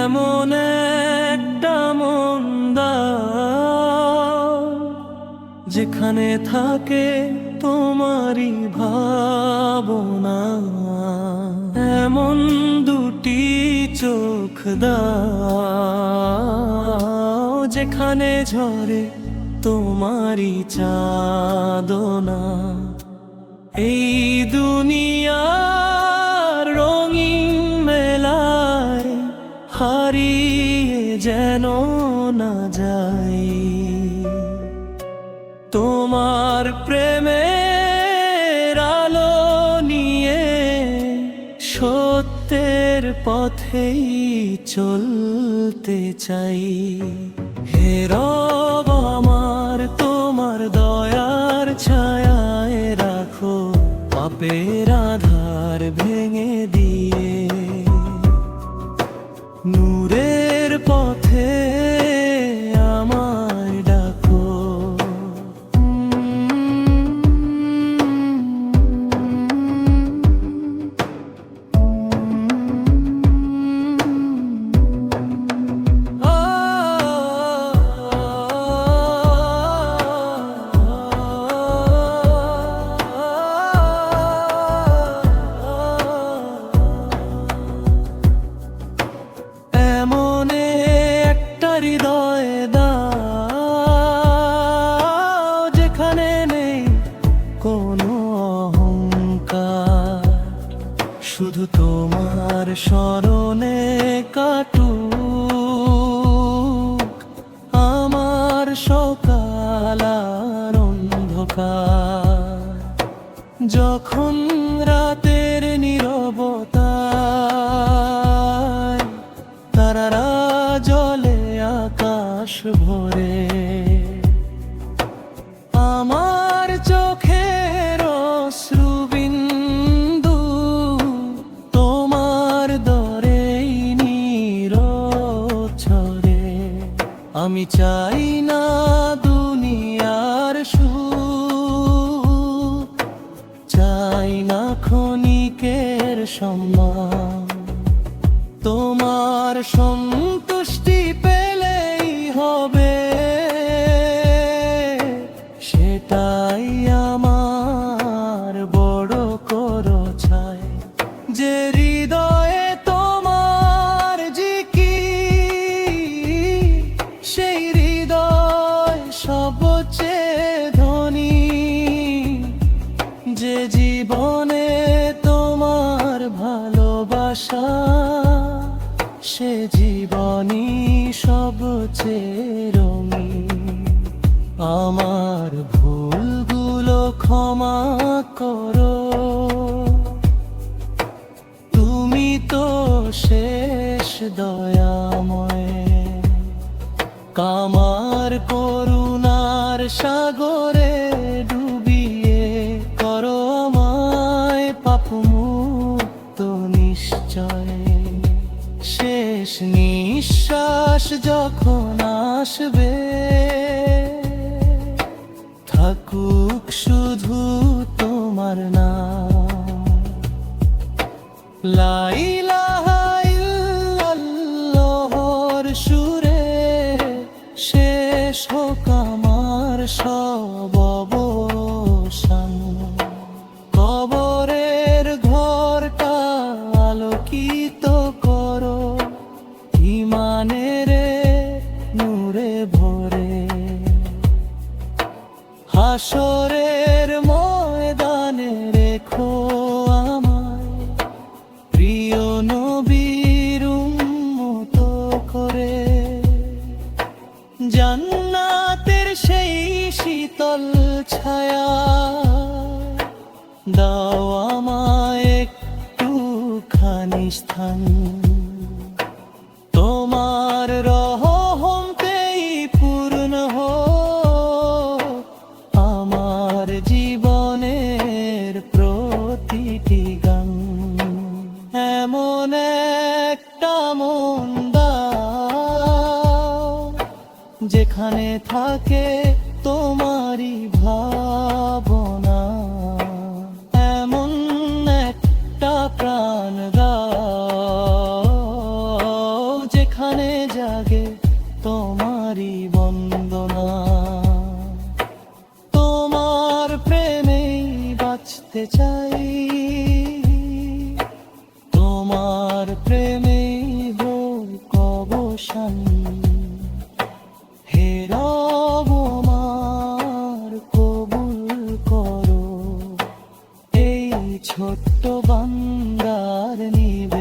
এমন একটা মন দাও যেখানে থাকে তোমারই ভাবনা, এমন দুটি চোখ দাও যেখানে ঝরে তোমারই চাঁদনা। এই দুনিয়ার রঙিন মেলায় হারিয়ে যেন না যাই তোমার প্রেমের আলো নিয়ে, সত্যের পথেই চলতে চাই। হে রব আমার তোমার দয়ার ছায়ায় রাখো, পাপের আধার ভেঙে দিয়ে নূরের পথে আমায় ডাকো। এমন একটা হৃদয় দাও যেখানে নেই কোনো অহংকার, শুধু তোমার স্মরণে কাটুক আমার সকাল আর অন্ধকার। যখন রাতের নীরবতায় তারারা জ্বলে আকাশ ভরে, আমার চোখের অশ্রুবিন্দু তোমার দরেই নিরছরে। আমি চাই না দুনিয়ার সুখ, চাই না ক্ষণিকের সম্মান, তোমার সন্তুষ্টি পেলেই হবে, সেটাই আমার বড় করো চাই। যে হৃদয়ে তোমার জিকির, সেই হৃদয় সবচেয়ে ধনী। যে জীবনে তোমার ভালোবাসা, সে জীবনই সবচেয়ে রঙিন। আমার ভুলগুলো ক্ষমা করো, তুমি তো শেষ দয়াময়। কামার করুণার সাগরে ডুবিয়ে করো আমায় পাপমুক্ত নিশ্চয়। শেষ নিঃশ্বাস যখন আসবে, থাকুক শুধু তোমার নাম। লা ইলাহা ইল্লাল্লাহর সুরে শেষ হোক আমার সব অবসান। কবরের ঘরটা আলোকিত করো ইমানের নূরে ভরে। হাসরের ময়দানে রেখো আমায় প্রিয় নবীর উম্মত করে। জান্নাতের সেই শীতল ছায়া দাও আমায় একটুখানি স্থান। তোমার রহমতেই পূর্ণ হোক আমার জীবনের প্রতিটি গান। এমন একটা মন দাও যেখানে থাকে তোমারই ভাবনা, এমন একটা প্রাণ দাও যেখানে ছোট্ট বান্দার নিবে